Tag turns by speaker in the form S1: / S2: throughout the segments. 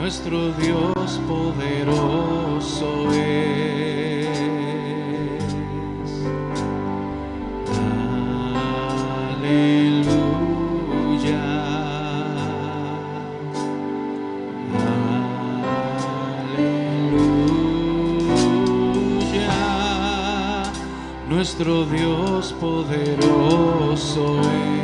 S1: Nuestro Dios poderoso es. Aleluya. Aleluya. Nuestro Dios poderoso es.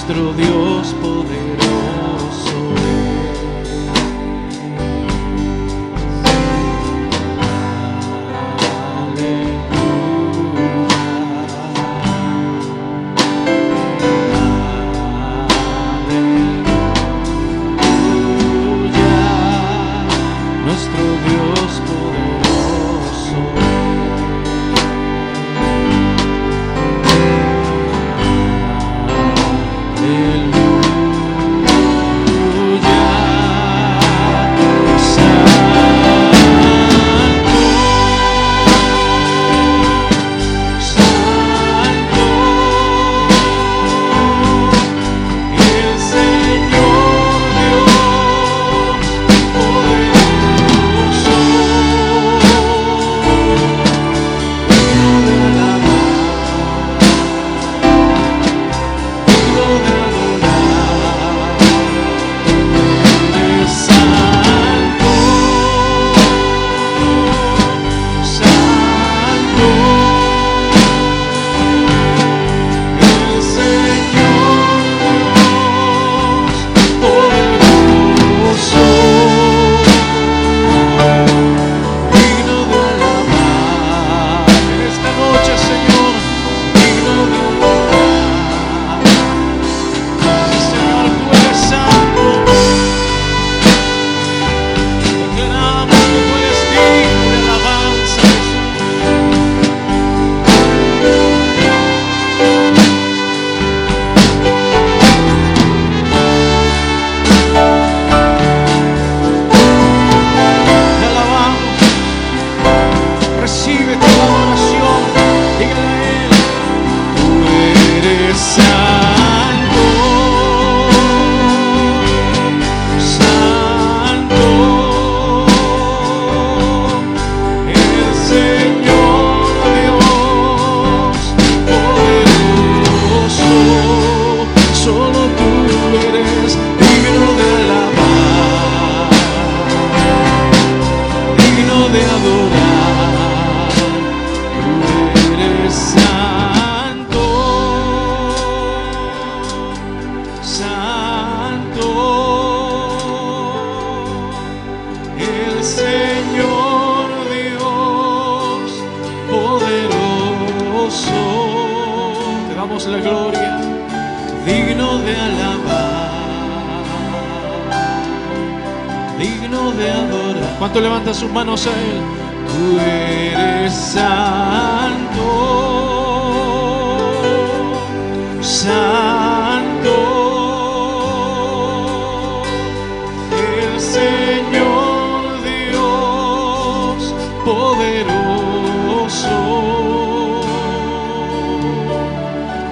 S1: Nuestro Dios poderoso nuestro Dios poderoso. La gloria, digno de alabar, digno de adorar. ¿Cuánto levanta sus manos a Él? Tú eres santo, santo, el Señor Dios poderoso,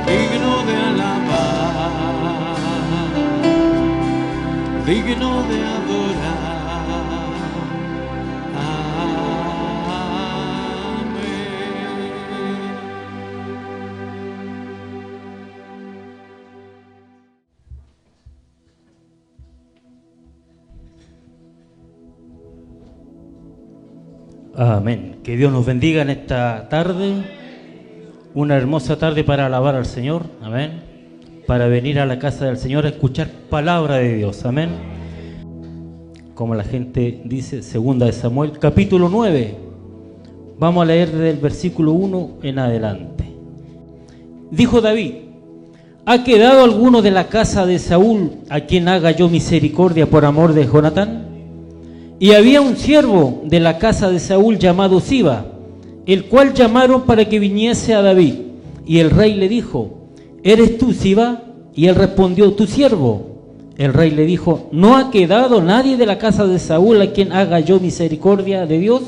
S1: digno de alabar, digno de adorar.
S2: Amén. Que Dios nos bendiga en esta tarde, una hermosa tarde para alabar al Señor, amén, para venir a la casa del Señor a escuchar palabra de Dios, amén. Como la gente dice, segunda de Samuel, capítulo 9, vamos a leer desde el versículo 1 en adelante. Dijo David: ¿ha quedado alguno de la casa de Saúl a quien haga yo misericordia por amor de Jonatán? Y había un siervo de la casa de Saúl llamado Siba, el cual llamaron para que viniese a David. Y el rey le dijo: ¿eres tú, Siba? Y él respondió: tu siervo. El rey le dijo: ¿no ha quedado nadie de la casa de Saúl a quien haga yo misericordia de Dios?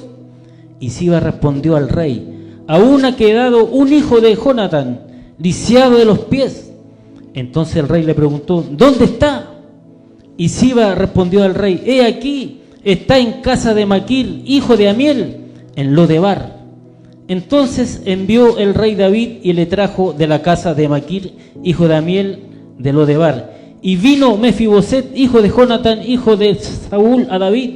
S2: Y Siba respondió al rey: aún ha quedado un hijo de Jonatán, lisiado de los pies. Entonces el rey le preguntó: ¿dónde está? Y Siba respondió al rey: he aquí, está en casa de Maquir, hijo de Amiel, en Lodebar. Entonces envió el rey David y le trajo de la casa de Maquir, hijo de Amiel, de Lodebar. Y vino Mefiboset, hijo de Jonatán, hijo de Saúl, a David,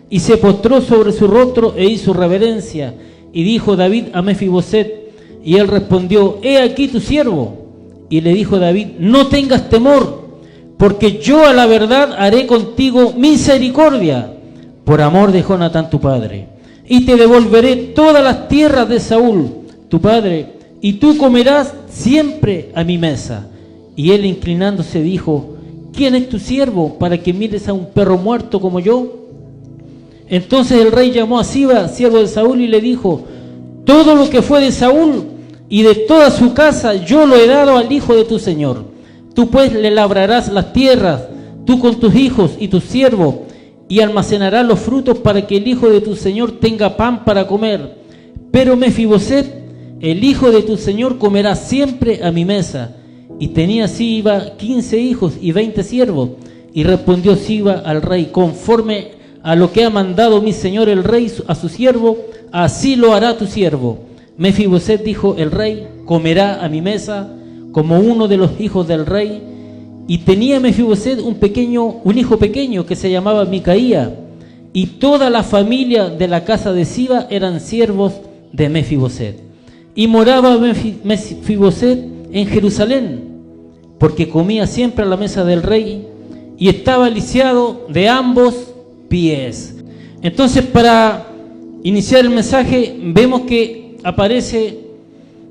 S2: y se postró sobre su rostro e hizo reverencia. Y dijo David a Mefiboset, y él respondió: he aquí tu siervo. Y le dijo David: no tengas temor, porque yo a la verdad haré contigo misericordia, por amor de Jonatán tu padre, y te devolveré todas las tierras de Saúl tu padre, y tú comerás siempre a mi mesa. Y él, inclinándose, dijo: ¿quién es tu siervo para que mires a un perro muerto como yo? Entonces el rey llamó a Siba, siervo de Saúl, y le dijo: todo lo que fue de Saúl y de toda su casa yo lo he dado al hijo de tu señor. Tú pues le labrarás las tierras, tú con tus hijos y tus siervos, y almacenarás los frutos para que el hijo de tu señor tenga pan para comer. Pero Mefiboset, el hijo de tu señor, comerá siempre a mi mesa. Y tenía Siba 15 hijos y 20 siervos. Y respondió Siba al rey: conforme a lo que ha mandado mi señor el rey a su siervo, así lo hará tu siervo. Mefiboset, dijo el rey, comerá a mi mesa como uno de los hijos del rey. Y tenía Mefiboset un hijo pequeño que se llamaba Micaía, y toda la familia de la casa de Siba eran siervos de Mefiboset. Y moraba Mefiboset en Jerusalén, porque comía siempre a la mesa del rey, y estaba lisiado de ambos pies. Entonces, para iniciar el mensaje, vemos que aparece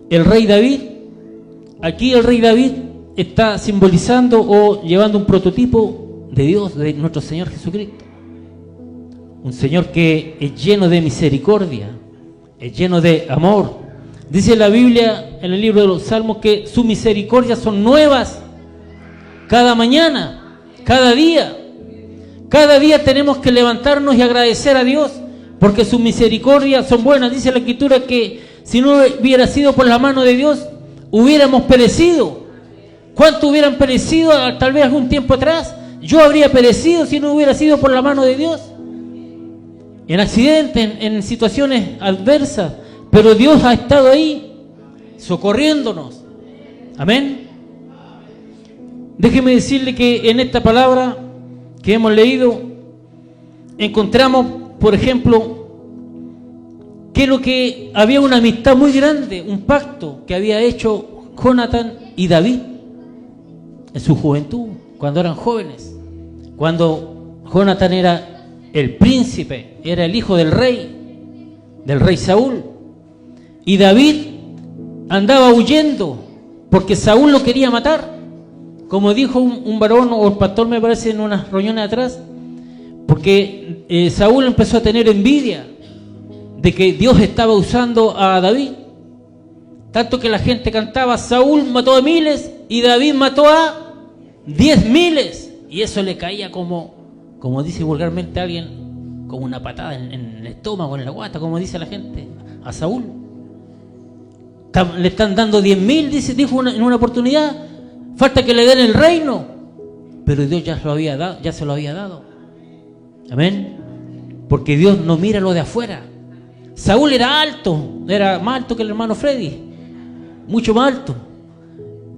S2: el rey David. Aquí el rey David está simbolizando o llevando un prototipo de Dios, de nuestro Señor Jesucristo. Un Señor que es lleno de misericordia, es lleno de amor. Dice la Biblia en el libro de los Salmos que sus misericordias son nuevas cada mañana, cada día. Cada día tenemos que levantarnos y agradecer a Dios porque sus misericordias son buenas. Dice la Escritura que si no hubiera sido por la mano de Dios, hubiéramos perecido. ¿Cuánto hubieran perecido tal vez algún tiempo atrás? Yo habría perecido si no hubiera sido por la mano de Dios. En accidentes, en situaciones adversas. Pero Dios ha estado ahí, socorriéndonos. Amén. Déjeme decirle que en esta palabra que hemos leído, encontramos, por ejemplo, que lo que había una amistad muy grande, un pacto que había hecho Jonatán y David en su juventud, cuando eran jóvenes, cuando Jonatán era el príncipe, era el hijo del rey Saúl, y David andaba huyendo porque Saúl lo quería matar, como dijo un varón o el pastor, me parece, en unas reuniones atrás, Porque Saúl empezó a tener envidia de que Dios estaba usando a David. Tanto que la gente cantaba, Saúl mató a miles y David mató a 10.000. Y eso le caía como dice vulgarmente alguien, como una patada en el estómago, en la guata, como dice la gente, a Saúl. Le están dando 10.000, dijo en una oportunidad, falta que le den el reino. Pero Dios ya se lo había dado. Amén. Porque Dios no mira lo de afuera. Saúl era alto, era más alto que el hermano Freddy, mucho más alto.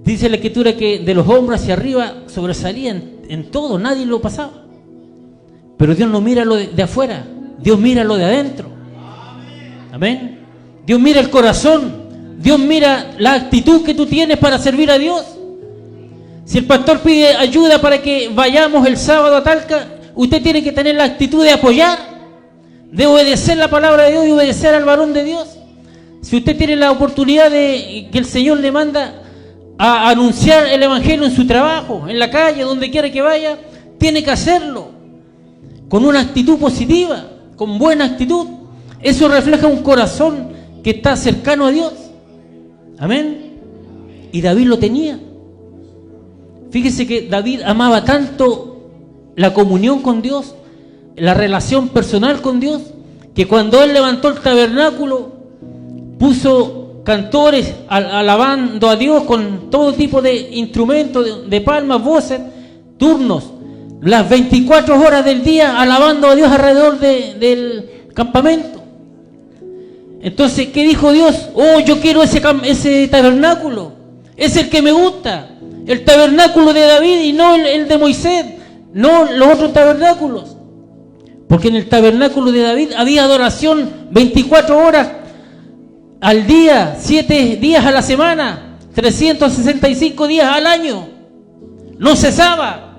S2: Dice la escritura que de los hombros hacia arriba sobresalía en todo, nadie lo pasaba. Pero Dios no mira lo de afuera, Dios mira lo de adentro. Amén. Dios mira el corazón, Dios mira la actitud que tú tienes para servir a Dios. Si el pastor pide ayuda para que vayamos el sábado a Talca, usted tiene que tener la actitud de apoyar, de obedecer la palabra de Dios y obedecer al varón de Dios. Si usted tiene la oportunidad de que el Señor le manda a anunciar el evangelio en su trabajo, en la calle, donde quiera que vaya, tiene que hacerlo con una actitud positiva, con buena actitud. Eso refleja un corazón que está cercano a Dios. Amén. Y David lo tenía. Fíjese que David amaba tanto la comunión con Dios, la relación personal con Dios, que cuando él levantó el tabernáculo, puso cantores alabando a Dios con todo tipo de instrumentos, de palmas, voces, turnos, las 24 horas del día alabando a Dios alrededor del campamento. Entonces, ¿qué dijo Dios? Oh, yo quiero ese tabernáculo, es el que me gusta, el tabernáculo de David y no el de Moisés, no los otros tabernáculos. Porque en el tabernáculo de David había adoración 24 horas al día, 7 días a la semana, 365 días al año. No cesaba.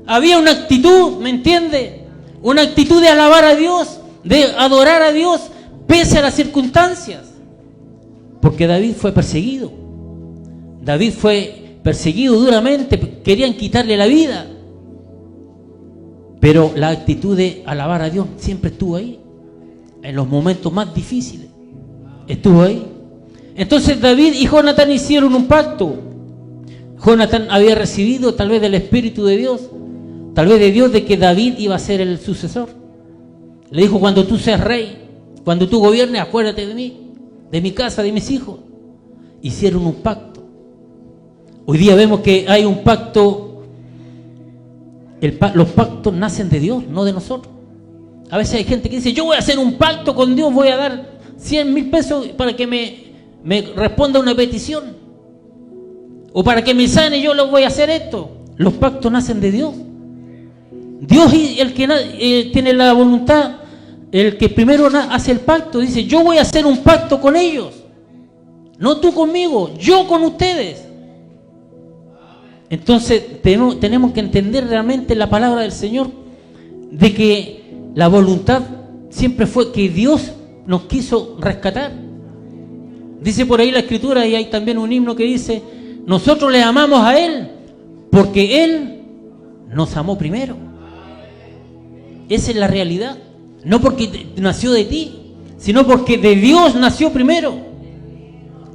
S2: Había una actitud, ¿me entiende? Una actitud de alabar a Dios, de adorar a Dios, pese a las circunstancias. Porque David fue perseguido. David fue perseguido duramente, querían quitarle la vida. Pero la actitud de alabar a Dios siempre estuvo ahí. En los momentos más difíciles estuvo ahí. Entonces David y Jonatán hicieron un pacto. Jonatán había recibido tal vez del Espíritu de Dios, tal vez de Dios, de que David iba a ser el sucesor. Le dijo, cuando tú seas rey, cuando tú gobiernes, acuérdate de mí, de mi casa, de mis hijos. Hicieron un pacto. Hoy día vemos que hay un pacto. Los pactos nacen de Dios, no de nosotros. A veces hay gente que dice, yo voy a hacer un pacto con Dios, voy a dar 100,000 pesos para que me responda una petición, o para que me sane, yo lo voy a hacer esto. Los pactos nacen de Dios. Dios es el que tiene la voluntad, el que primero hace el pacto. Dice, yo voy a hacer un pacto con ellos, no tú conmigo, yo con ustedes. Entonces tenemos que entender realmente la palabra del Señor, de que la voluntad siempre fue que Dios nos quiso rescatar. Dice por ahí la Escritura, y hay también un himno que dice, nosotros le amamos a Él porque Él nos amó primero. Esa es la realidad. No porque nació de ti, sino porque de Dios nació primero.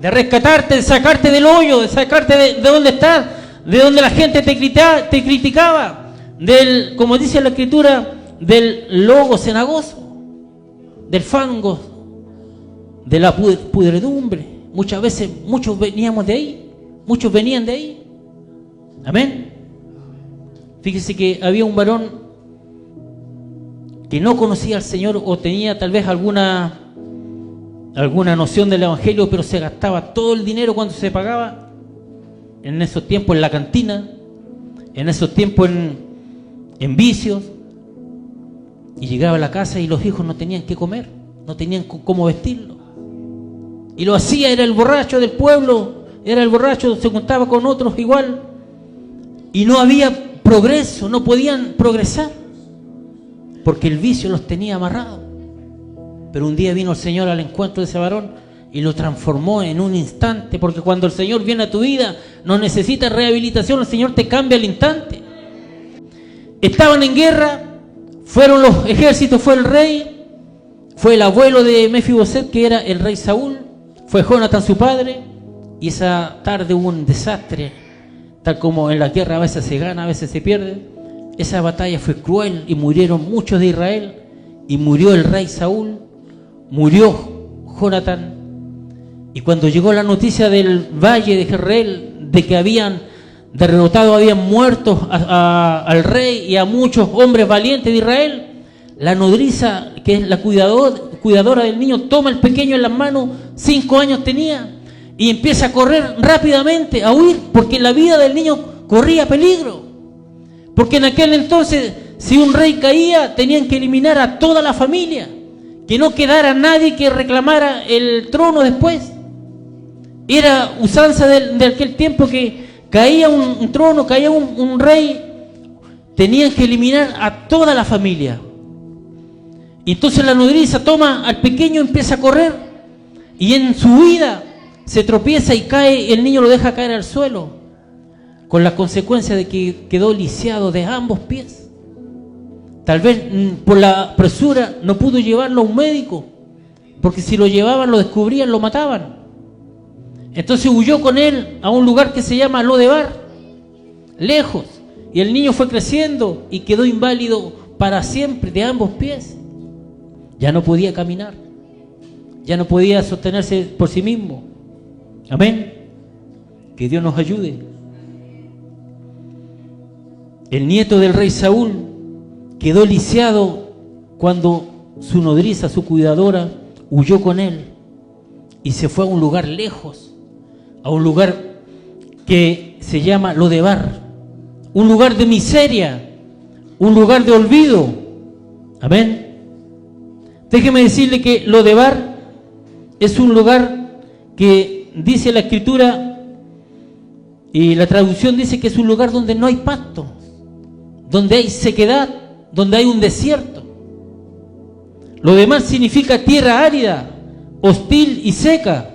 S2: De rescatarte, de sacarte del hoyo, de sacarte de donde estás, de donde la gente te criticaba, como dice la Escritura, del lodo cenagoso, del fango, de la pudredumbre. Muchas veces, muchos veníamos de ahí, muchos venían de ahí. Amén. Fíjese que había un varón que no conocía al Señor, o tenía tal vez alguna noción del Evangelio, pero se gastaba todo el dinero cuando se pagaba. En esos tiempos en la cantina, en esos tiempos en vicios, y llegaba a la casa y los hijos no tenían qué comer, no tenían cómo vestirlo, y lo hacía, era el borracho del pueblo, era el borracho, se juntaba con otros igual, y no había progreso, no podían progresar, porque el vicio los tenía amarrados. Pero un día vino el Señor al encuentro de ese varón y lo transformó en un instante, porque cuando el Señor viene a tu vida no necesitas rehabilitación, el Señor te cambia al instante. Estaban en guerra, Fueron los ejércitos, fue el rey, fue el abuelo de Mefiboset, que era el rey Saúl, fue Jonatán su padre, y esa tarde hubo un desastre, tal como en la guerra a veces se gana, a veces se pierde. Esa batalla fue cruel y murieron muchos de Israel, y murió el rey Saúl, murió Jonatán. Y cuando llegó la noticia del valle de Jezreel de que habían derrotado, habían muerto al rey y a muchos hombres valientes de Israel, la nodriza, que es la cuidadora del niño, toma al pequeño en las manos, 5 años tenía, y empieza a correr rápidamente, a huir, porque la vida del niño corría peligro. Porque en aquel entonces, si un rey caía, tenían que eliminar a toda la familia, que no quedara nadie que reclamara el trono después. Era usanza de aquel tiempo que caía un trono, caía un rey, tenían que eliminar a toda la familia. Y entonces la nodriza toma al pequeño, empieza a correr, y en su huida se tropieza y cae, el niño lo deja caer al suelo, con la consecuencia de que quedó lisiado de ambos pies. Tal vez por la presura no pudo llevarlo a un médico, porque si lo llevaban, lo descubrían, lo mataban. Entonces huyó con él a un lugar que se llama Lodebar, lejos, y el niño fue creciendo y quedó inválido para siempre de ambos pies. Ya no podía caminar, ya no podía sostenerse por sí mismo. Amén. Que Dios nos ayude. El nieto del rey Saúl quedó lisiado cuando su nodriza, su cuidadora, huyó con él y se fue a un lugar lejos, a un lugar que se llama Lodebar, un lugar de miseria, un lugar de olvido. Amén. Déjeme decirle que Lodebar es un lugar que dice la Escritura, y la traducción dice que es un lugar donde no hay pasto, donde hay sequedad, donde hay un desierto. Lodebar significa tierra árida, hostil y seca,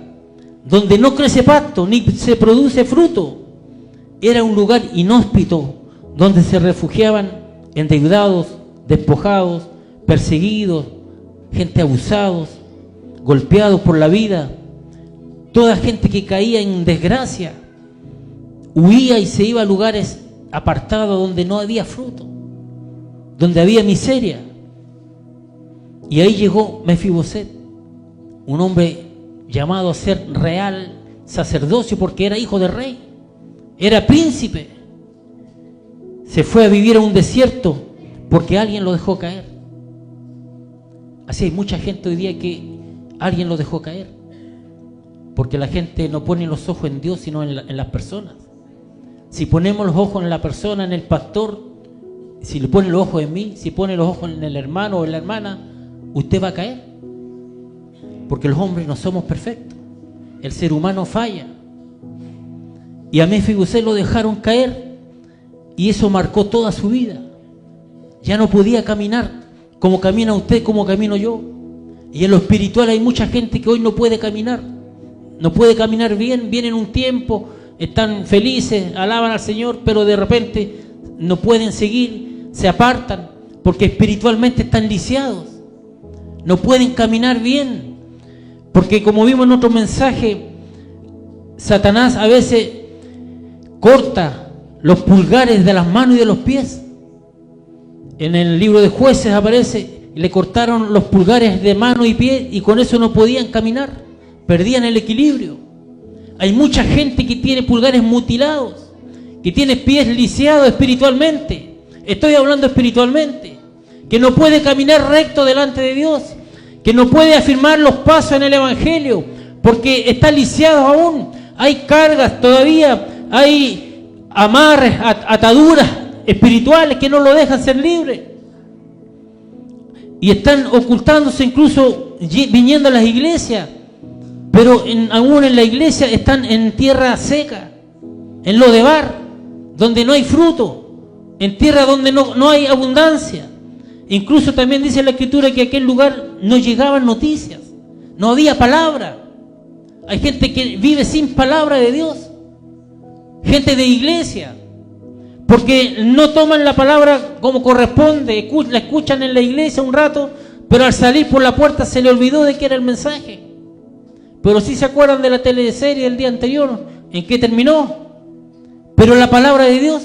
S2: donde no crece pasto ni se produce fruto. Era un lugar inhóspito donde se refugiaban endeudados, despojados, perseguidos, gente abusados, golpeados por la vida, toda gente que caía en desgracia, huía y se iba a lugares apartados donde no había fruto, donde había miseria. Y ahí llegó Mefiboset, un hombre llamado a ser real sacerdocio porque era hijo de rey, era príncipe. Se fue a vivir a un desierto porque alguien lo dejó caer. Así hay mucha gente hoy día que alguien lo dejó caer, porque la gente no pone los ojos en Dios sino en las personas. Si ponemos los ojos en la persona, en el pastor, si le pone los ojos en mí, si pone los ojos en el hermano o en la hermana, usted va a caer, porque los hombres no somos perfectos, el ser humano falla. Y a Mefiboset lo dejaron caer y eso marcó toda su vida. Ya no podía caminar como camina usted, como camino yo. Y en lo espiritual hay mucha gente que hoy no puede caminar bien, vienen un tiempo, están felices, alaban al Señor, pero de repente no pueden seguir, se apartan, porque espiritualmente están lisiados, no pueden caminar bien, porque como vimos en otro mensaje, Satanás a veces corta los pulgares de las manos y de los pies. En el libro de Jueces aparece, le cortaron los pulgares de mano y pie y con eso no podían caminar, perdían el equilibrio. Hay mucha gente que tiene pulgares mutilados, que tiene pies lisiados espiritualmente. Estoy hablando espiritualmente, que no puede caminar recto delante de Dios, que no puede afirmar los pasos en el Evangelio, porque está lisiado aún. Hay cargas todavía, hay amarres, ataduras espirituales que no lo dejan ser libre. Y están ocultándose, incluso viniendo a las iglesias, pero aún en la iglesia están en tierra seca, en Lodebar, donde no hay fruto, en tierra donde no hay abundancia. Incluso también dice la Escritura que en aquel lugar no llegaban noticias, no había palabra. Hay gente que vive sin palabra de Dios, gente de iglesia, porque no toman la palabra como corresponde, la escuchan en la iglesia un rato, pero al salir por la puerta se le olvidó de qué era el mensaje. Pero sí se acuerdan de la teleserie del día anterior, en qué terminó. Pero la palabra de Dios,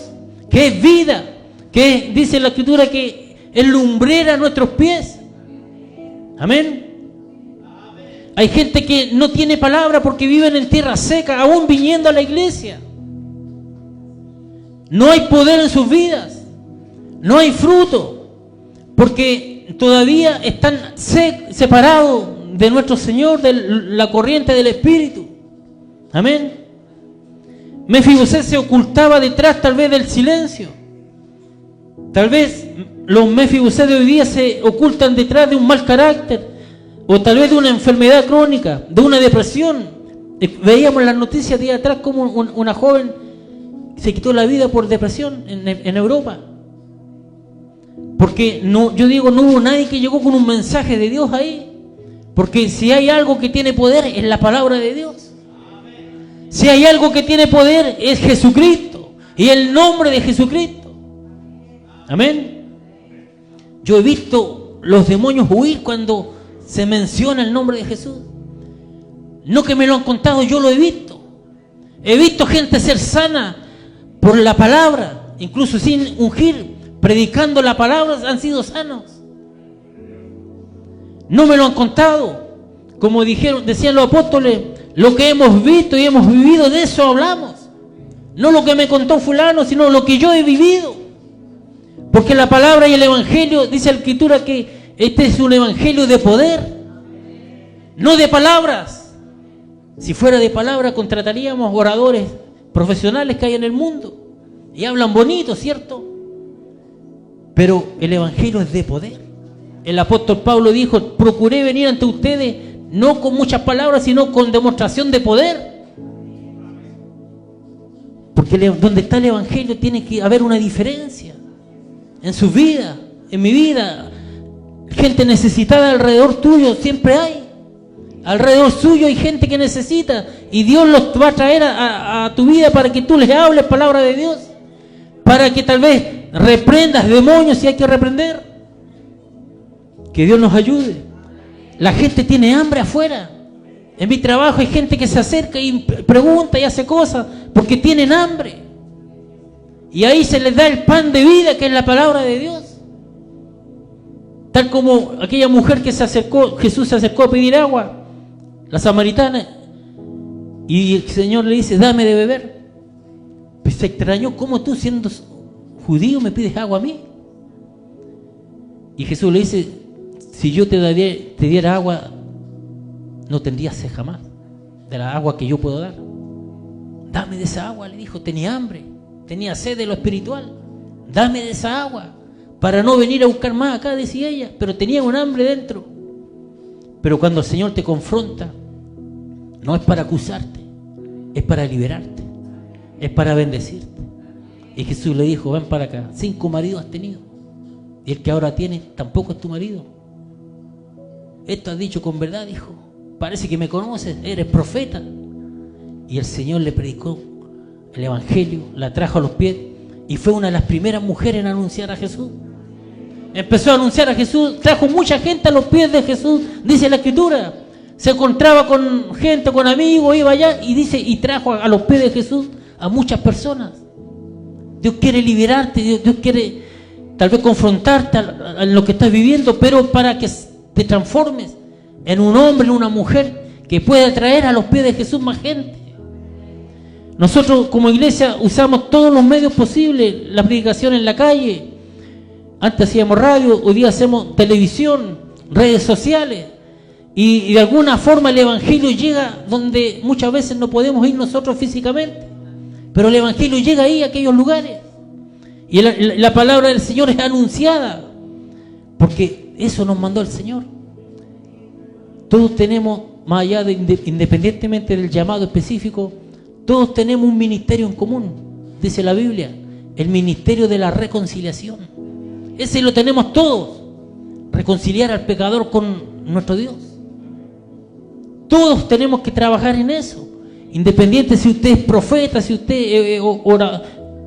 S2: que es vida, que dice la Escritura que es lumbrera a nuestros pies. Amén. Hay gente que no tiene palabra porque viven en tierra seca, aún viniendo a la iglesia. No hay poder en sus vidas, no hay fruto, porque todavía están separados de nuestro Señor, de la corriente del Espíritu. Amén. Mefiboset se ocultaba detrás tal vez del silencio. Tal vez los Mefiboset de hoy día se ocultan detrás de un mal carácter, o tal vez de una enfermedad crónica, de una depresión. Veíamos en las noticias días atrás como una joven se quitó la vida por depresión en Europa. Porque no, yo digo, no hubo nadie que llegó con un mensaje de Dios ahí. Porque si hay algo que tiene poder es la palabra de Dios. Si hay algo que tiene poder es Jesucristo y el nombre de Jesucristo. Amén. Yo he visto los demonios huir cuando se menciona el nombre de Jesús. No que me lo han contado, yo lo he visto. He visto gente ser sana por la palabra, incluso sin ungir, predicando la palabra, han sido sanos. No me lo han contado. Como decían los apóstoles, lo que hemos visto y hemos vivido, de eso hablamos. No lo que me contó fulano, sino lo que yo he vivido. Porque la palabra y el evangelio, dice la Escritura que este es un evangelio de poder, no de palabras. Si fuera de palabras, contrataríamos oradores profesionales que hay en el mundo y hablan bonito, ¿cierto? Pero el evangelio es de poder. El apóstol Pablo dijo: procuré venir ante ustedes no con muchas palabras, sino con demostración de poder. Porque donde está el evangelio tiene que haber una diferencia en su vida, en mi vida. Gente necesitada alrededor tuyo siempre hay. Alrededor suyo hay gente que necesita, y Dios los va a traer a tu vida para que tú les hables palabra de Dios, para que tal vez reprendas demonios si hay que reprender. Que Dios nos ayude. La gente tiene hambre afuera. En mi trabajo hay gente que se acerca y pregunta y hace cosas porque tienen hambre, y ahí se les da el pan de vida, que es la palabra de Dios. Tal como aquella mujer que se acercó, Jesús se acercó a pedir agua, la samaritana, y el Señor le dice: dame de beber. Pues se extrañó: ¿cómo tú, siendo judío, me pides agua a mí? Y Jesús le dice: si yo te diera agua, no tendrías sed jamás, de la agua que yo puedo dar. Dame de esa agua, le dijo. Tenía hambre, tenía sed de lo espiritual. Dame de esa agua, para no venir a buscar más acá, decía ella. Pero tenía un hambre dentro. Pero cuando el Señor te confronta, no es para acusarte, es para liberarte, es para bendecirte. Y Jesús le dijo: ven para acá, 5 maridos has tenido, y el que ahora tienes tampoco es tu marido. Esto has dicho con verdad, dijo. Parece que me conoces, eres profeta. Y el Señor le predicó el evangelio, la trajo a los pies, y fue una de las primeras mujeres en anunciar a Jesús. Empezó a anunciar a Jesús, trajo mucha gente a los pies de Jesús, dice la Escritura. Se encontraba con gente, con amigos, iba allá y dice, y trajo a los pies de Jesús a muchas personas. Dios quiere liberarte, Dios quiere tal vez confrontarte a lo que estás viviendo, pero para que te transformes en un hombre, en una mujer que pueda traer a los pies de Jesús más gente. Nosotros como iglesia usamos todos los medios posibles, la predicación en la calle. Antes hacíamos radio, hoy día hacemos televisión, redes sociales, y de alguna forma el evangelio llega donde muchas veces no podemos ir nosotros físicamente, pero el evangelio llega ahí, a aquellos lugares, y la palabra del Señor es anunciada, porque eso nos mandó el Señor. Todos tenemos, más allá de independientemente del llamado específico, todos tenemos un ministerio en común, dice la Biblia, el ministerio de la reconciliación. Ese lo tenemos todos, reconciliar al pecador con nuestro Dios. Todos tenemos que trabajar en eso, independiente si usted es profeta, si usted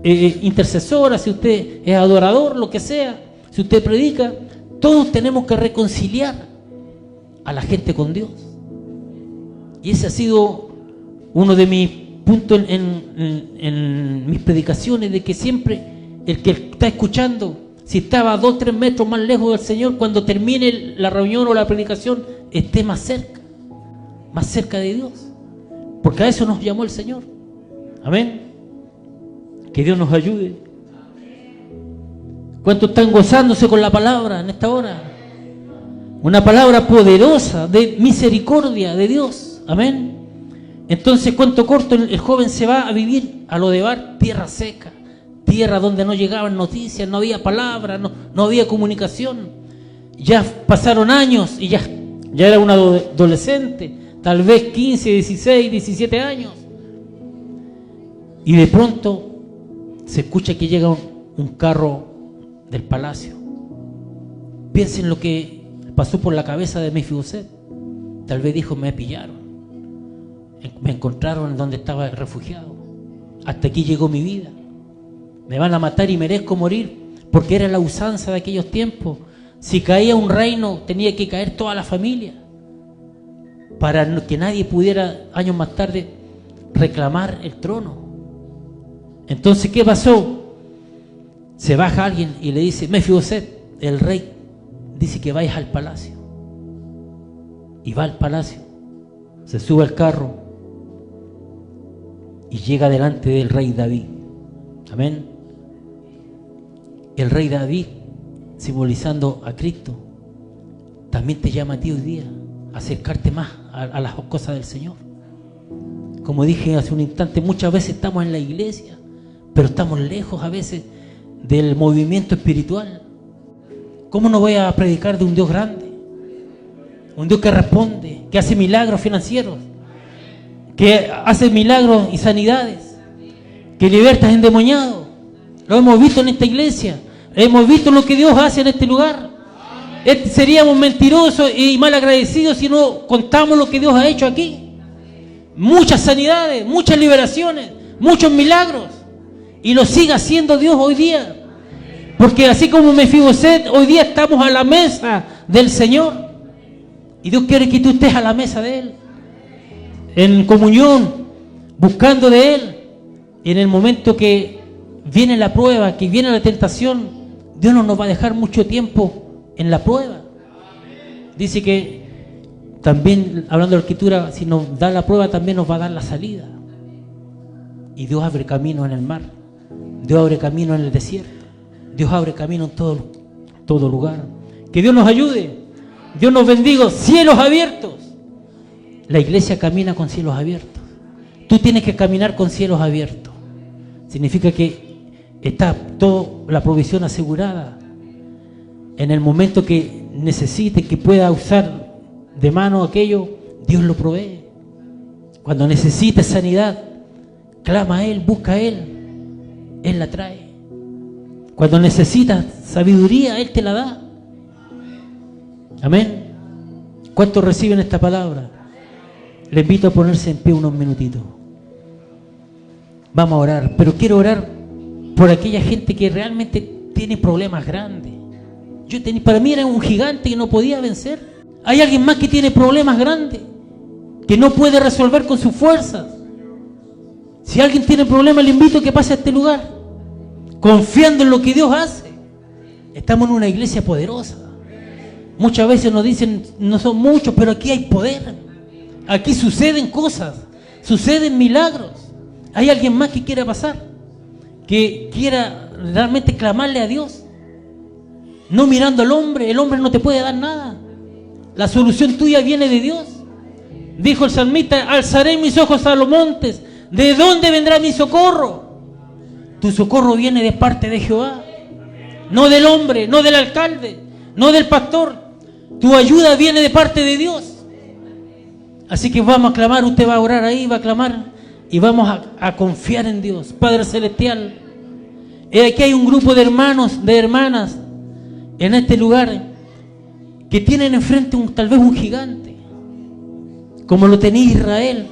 S2: intercesora, si usted es adorador, lo que sea, si usted predica, todos tenemos que reconciliar a la gente con Dios. Y ese ha sido uno de mis puntos en mis predicaciones, de que siempre el que está escuchando, si estaba a 2 o 3 metros más lejos del Señor, cuando termine la reunión o la predicación, esté más cerca de Dios, porque a eso nos llamó el Señor. Amén. Que Dios nos ayude. ¿Cuántos están gozándose con la palabra en esta hora? Una palabra poderosa de misericordia de Dios. Amén. Entonces, cuento corto, el joven se va a vivir a Lodebar, tierra seca, tierra donde no llegaban noticias, no había palabra, no había comunicación. Ya pasaron años y ya era un adolescente, tal vez 15, 16, 17 años. Y de pronto se escucha que llega un carro del palacio. Piensen lo que pasó por la cabeza de Mefiboset. Tal vez dijo: me pillaron, me encontraron donde estaba refugiado, hasta aquí llegó mi vida, me van a matar y merezco morir, porque era la usanza de aquellos tiempos. Si caía un reino, tenía que caer toda la familia, para que nadie pudiera años más tarde reclamar el trono. Entonces, ¿qué pasó? Se baja alguien y le dice: Mefiboset, el rey dice que vayas al palacio. Y va al palacio, se sube al carro y llega delante del rey David. Amén. El rey David, simbolizando a Cristo, también te llama a ti hoy día a acercarte más a las cosas del Señor. Como dije hace un instante, muchas veces estamos en la iglesia, pero estamos lejos a veces del movimiento espiritual. ¿Cómo no voy a predicar de un Dios grande? Un Dios que responde, que hace milagros financieros, que hace milagros y sanidades, que liberta a endemoniados. Lo hemos visto en esta iglesia, hemos visto lo que Dios hace en este lugar. Seríamos mentirosos y mal agradecidos si no contamos lo que Dios ha hecho aquí. Muchas sanidades, muchas liberaciones, muchos milagros, y lo sigue haciendo Dios hoy día, porque así como Mefiboset, hoy día estamos a la mesa del Señor, y Dios quiere que tú estés a la mesa de Él, en comunión, buscando de Él. Y en el momento que viene la prueba, que viene la tentación, Dios no nos va a dejar mucho tiempo en la prueba. Dice que también, hablando de la Escritura, si nos da la prueba, también nos va a dar la salida. Y Dios abre camino en el mar, Dios abre camino en el desierto, Dios abre camino en todo lugar. Que Dios nos ayude, Dios nos bendiga. Cielos abiertos. La iglesia camina con cielos abiertos. Tú tienes que caminar con cielos abiertos. Significa que está toda la provisión asegurada. En el momento que necesite, que pueda usar de mano aquello, Dios lo provee. Cuando necesites sanidad, clama a Él, busca a Él, Él la trae. Cuando necesitas sabiduría, Él te la da. Amén. ¿Cuántos reciben esta palabra? Le invito a ponerse en pie unos minutitos. Vamos a orar, pero quiero orar por aquella gente que realmente tiene problemas grandes. Para mí era un gigante que no podía vencer. Hay alguien más que tiene problemas grandes, que no puede resolver con sus fuerzas. Si alguien tiene problemas, le invito a que pase a este lugar, confiando en lo que Dios hace. Estamos en una iglesia poderosa. Muchas veces nos dicen, no son muchos, pero aquí hay poder. Aquí suceden cosas, suceden milagros. Hay alguien más que quiera pasar, que quiera realmente clamarle a Dios, no mirando al hombre. El hombre no te puede dar nada. La solución tuya viene de Dios. Dijo el salmista: alzaré mis ojos a los montes, ¿de dónde vendrá mi socorro? Tu socorro viene de parte de Jehová, no del hombre, no del alcalde, no del pastor. Tu ayuda viene de parte de Dios. Así que vamos a clamar. Usted va a orar ahí, va a clamar, y vamos a confiar en Dios. Padre Celestial, aquí hay un grupo de hermanos, de hermanas en este lugar que tienen enfrente tal vez un gigante, como lo tenía Israel,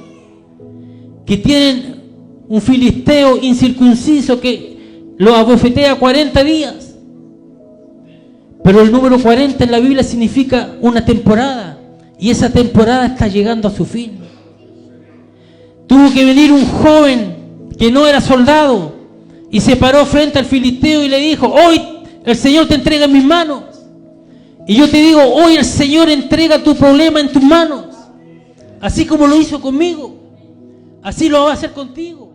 S2: que tienen un filisteo incircunciso que lo abofetea 40 días. Pero el número 40 en la Biblia significa una temporada. Y esa temporada está llegando a su fin. Tuvo que venir un joven que no era soldado y se paró frente al filisteo y le dijo: hoy el Señor te entrega en mis manos. Y yo te digo, hoy el Señor entrega tu problema en tus manos. Así como lo hizo conmigo, así lo va a hacer contigo.